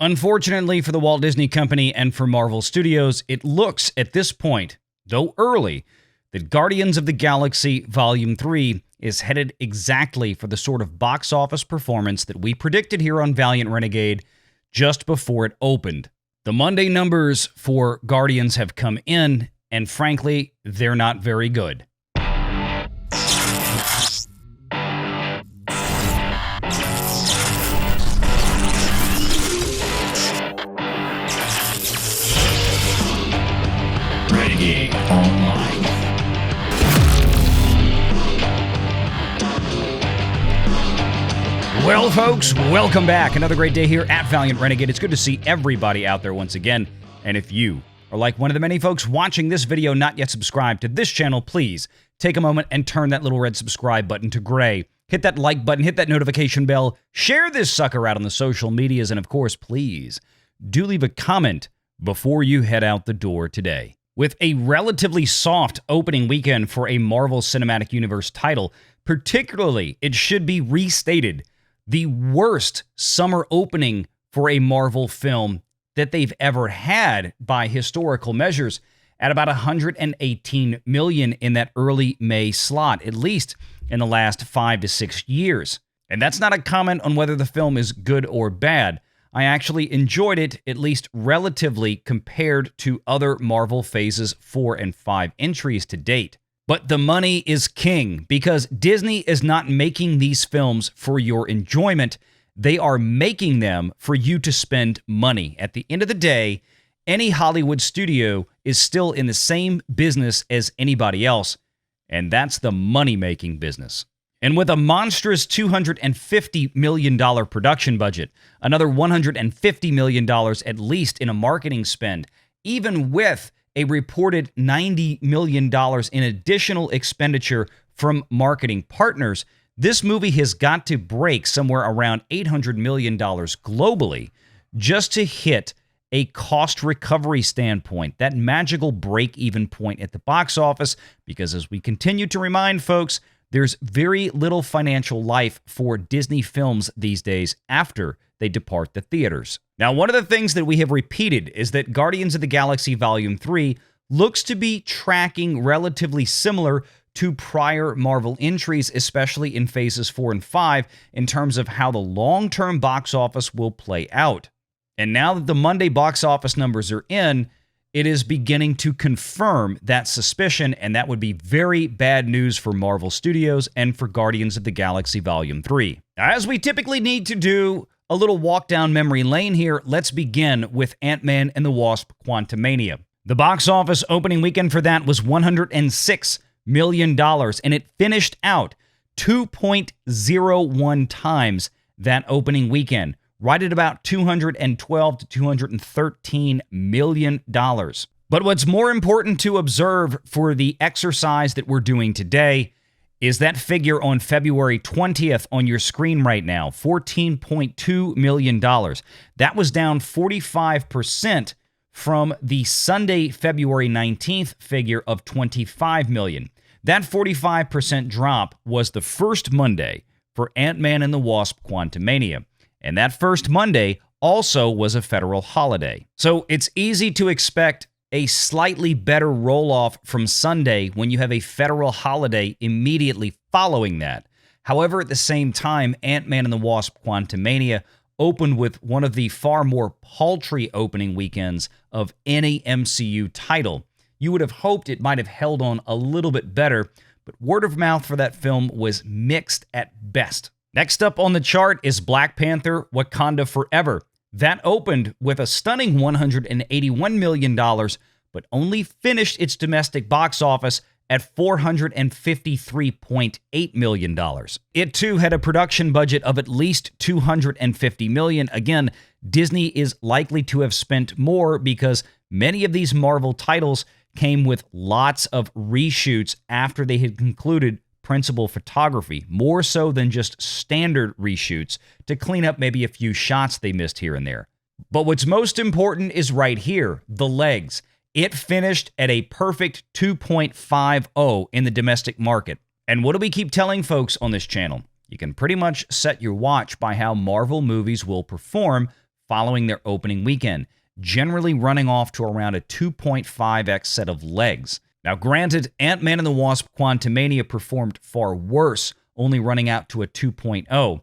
Unfortunately for the Walt Disney Company and for Marvel Studios, it looks at this point, though early, that Guardians of the Galaxy Volume 3 is headed exactly for the sort of box office performance that we predicted here on Valiant Renegade just before it opened. The Monday numbers for Guardians have come in, and frankly, they're not very good. Renegade Online. Well, folks, welcome back. Another great day here at Valiant Renegade. It's good to see everybody out there once again. And if you are like one of the many folks watching this video not yet subscribed to this channel, please take a moment and turn that little red subscribe button to gray. Hit that like button, hit that notification bell, share this sucker out on the social medias, and of course, please do leave a comment before you head out the door today. With a relatively soft opening weekend for a Marvel Cinematic Universe title, particularly, it should be restated, the worst summer opening for a Marvel film that they've ever had by historical measures, at about $118 million in that early May slot, at least in the last 5 to 6 years. And that's not a comment on whether the film is good or bad. I actually enjoyed it, at least relatively, compared to other Marvel Phases 4 and 5 entries to date. But the money is king, because Disney is not making these films for your enjoyment. They are making them for you to spend money. At the end of the day, any Hollywood studio is still in the same business as anybody else, and that's the money-making business. And with a monstrous $250 million production budget, another $150 million at least in a marketing spend, even with a reported $90 million in additional expenditure from marketing partners, this movie has got to break somewhere around $800 million globally just to hit a cost recovery standpoint, that magical break-even point at the box office, because as we continue to remind folks, there's very little financial life for Disney films these days after they depart the theaters. Now, one of the things that we have repeated is that Guardians of the Galaxy Volume 3 looks to be tracking relatively similar to prior Marvel entries, especially in Phases 4 and 5, in terms of how the long-term box office will play out. And now that the Monday box office numbers are in, it is beginning to confirm that suspicion, and that would be very bad news for Marvel Studios and for Guardians of the Galaxy Volume 3. As we typically need to do a little walk down memory lane here, let's begin with Ant-Man and the Wasp: Quantumania. The box office opening weekend for that was $106 million, and it finished out 2.01 times that opening weekend, right at about $212 to $213 million. But what's more important to observe for the exercise that we're doing today is that figure on February 20th on your screen right now, $14.2 million. That was down 45% from the Sunday, February 19th figure of $25 million. That 45% drop was the first Monday for Ant-Man and the Wasp: Quantumania. And that first Monday also was a federal holiday. So it's easy to expect a slightly better roll-off from Sunday when you have a federal holiday immediately following that. However, at the same time, Ant-Man and the Wasp: Quantumania opened with one of the far more paltry opening weekends of any MCU title. You would have hoped it might have held on a little bit better, but word of mouth for that film was mixed at best. Next up on the chart is Black Panther Wakanda Forever. That opened with a stunning $181 million, but only finished its domestic box office at $453.8 million. It too had a production budget of at least $250 million. Again, Disney is likely to have spent more because many of these Marvel titles came with lots of reshoots after they had concluded principal photography, more so than just standard reshoots to clean up maybe a few shots they missed here and there. But what's most important is right here, the legs. It finished at a perfect 2.50 in the domestic market. And what do we keep telling folks on this channel? You can pretty much set your watch by how Marvel movies will perform following their opening weekend, generally running off to around a 2.5x set of legs. Now, granted, Ant-Man and the Wasp: Quantumania performed far worse, only running out to a 2.0.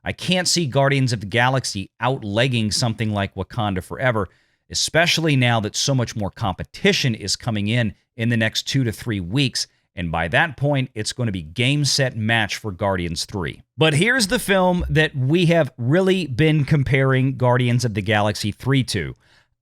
I can't see Guardians of the Galaxy outlegging something like Wakanda Forever, especially now that so much more competition is coming in the next 2 to 3 weeks, and by that point, it's going to be game, set, match for Guardians 3. But here's the film that we have really been comparing Guardians of the Galaxy 3 to.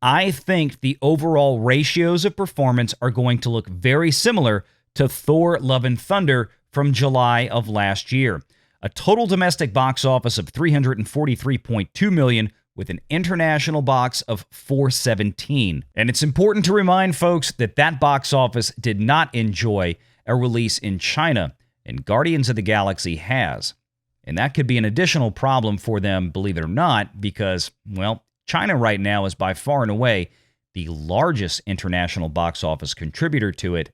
I think the overall ratios of performance are going to look very similar to Thor Love and Thunder from July of last year. A total domestic box office of $343.2 million with an international box of $417. And it's important to remind folks that that box office did not enjoy a release in China, and Guardians of the Galaxy has. And that could be an additional problem for them, believe it or not, because, well, China right now is by far and away the largest international box office contributor to it,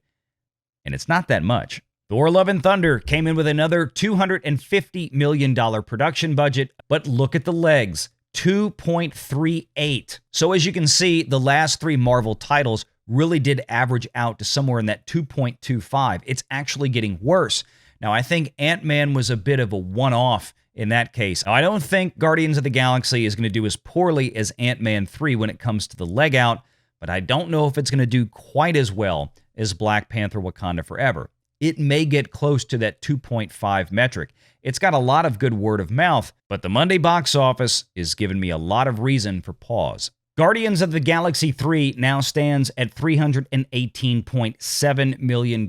and it's not that much. Thor Love and Thunder came in with another $250 million production budget, but look at the legs, 2.38. So as you can see, the last 3 Marvel titles really did average out to somewhere in that 2.25. It's actually getting worse. Now, I think Ant-Man was a bit of a one-off in that case. Now, I don't think Guardians of the Galaxy is going to do as poorly as Ant-Man 3 when it comes to the leg out, but I don't know if it's going to do quite as well as Black Panther Wakanda Forever. It may get close to that 2.5 metric. It's got a lot of good word of mouth, but the Monday box office is giving me a lot of reason for pause. Guardians of the Galaxy 3 now stands at $318.7 million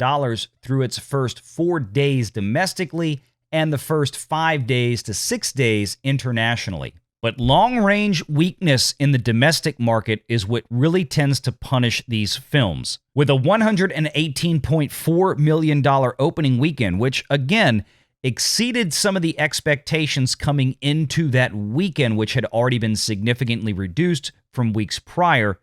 through its first 4 days domestically and the first 5 days to 6 days internationally. But long-range weakness in the domestic market is what really tends to punish these films. With a $118.4 million opening weekend, which, again, exceeded some of the expectations coming into that weekend, which had already been significantly reduced from weeks prior,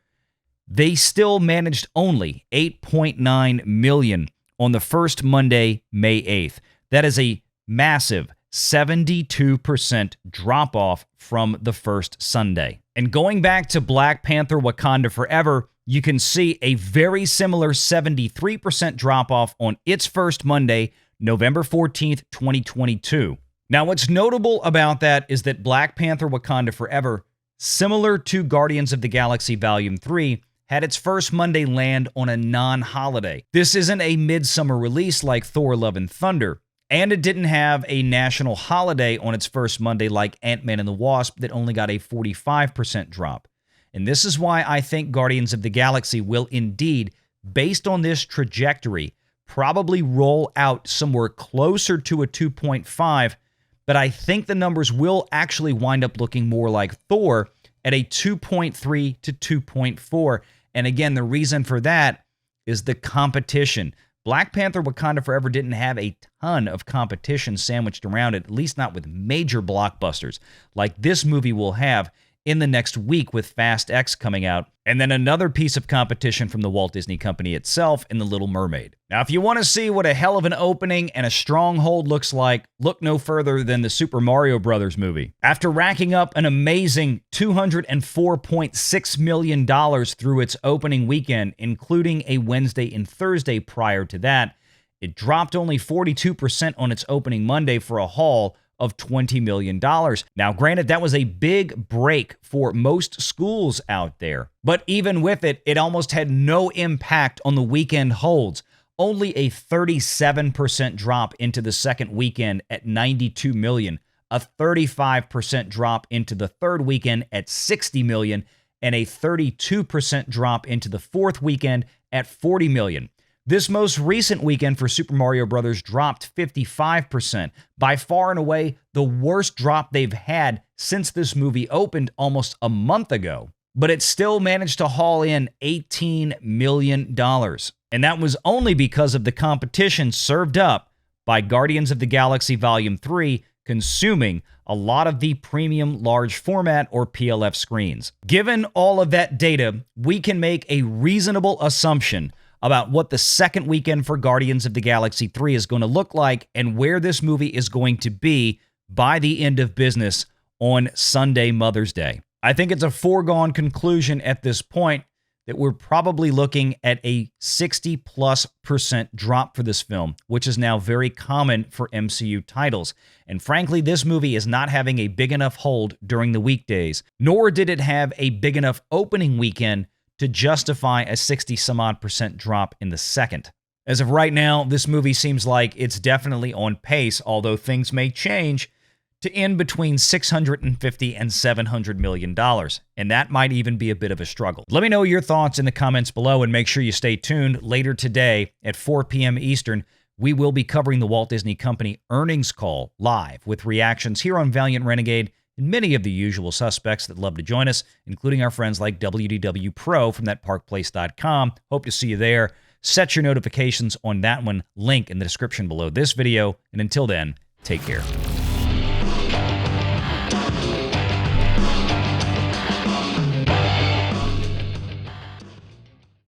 they still managed only $8.9 million on the first Monday, May 8th. That is a massive 72% drop-off from the first Sunday. And going back to Black Panther Wakanda Forever, you can see a very similar 73% drop-off on its first Monday, November 14th, 2022. Now, what's notable about that is that Black Panther Wakanda Forever, similar to Guardians of the Galaxy Volume 3, had its first Monday land on a non-holiday. This isn't a midsummer release like Thor Love and Thunder, and it didn't have a national holiday on its first Monday like Ant-Man and the Wasp that only got a 45% drop. And this is why I think Guardians of the Galaxy will indeed, based on this trajectory, probably roll out somewhere closer to a 2.5, but I think the numbers will actually wind up looking more like Thor at a 2.3 to 2.4. And again, the reason for that is the competition. Black Panther Wakanda Forever didn't have a ton of competition sandwiched around it, at least not with major blockbusters like this movie will have in the next week with Fast X coming out, and then another piece of competition from the Walt Disney Company itself in The Little Mermaid. Now, if you want to see what a hell of an opening and a stronghold looks like, look no further than the Super Mario Bros. Movie. After racking up an amazing $204.6 million through its opening weekend, including a Wednesday and Thursday prior to that, it dropped only 42% on its opening Monday for a haul of $20 million. Now, granted, that was a big break for most schools out there, but even with it, it almost had no impact on the weekend holds. Only a 37% drop into the second weekend at $92 million, a 35% drop into the third weekend at $60 million, and a 32% drop into the fourth weekend at $40 million. This most recent weekend for Super Mario Bros. Dropped 55%, by far and away the worst drop they've had since this movie opened almost a month ago. But it still managed to haul in $18 million. And that was only because of the competition served up by Guardians of the Galaxy Volume 3, consuming a lot of the premium large format or PLF screens. Given all of that data, we can make a reasonable assumption about what the second weekend for Guardians of the Galaxy 3 is going to look like and where this movie is going to be by the end of business on Sunday, Mother's Day. I think it's a foregone conclusion at this point that we're probably looking at a 60+% drop for this film, which is now very common for MCU titles. And frankly, this movie is not having a big enough hold during the weekdays, nor did it have a big enough opening weekend to justify a 60-some-odd% drop in the second. As of right now, this movie seems like it's definitely on pace, although things may change, to end between $650 and $700 million, and that might even be a bit of a struggle. Let me know your thoughts in the comments below, and make sure you stay tuned. Later today at 4 p.m. Eastern, we will be covering the Walt Disney Company earnings call live with reactions here on Valiant Renegade and many of the usual suspects that love to join us, including our friends like WDW Pro from thatparkplace.com. Hope to see you there. Set your notifications on that one, link in the description below this video, and until then, take care.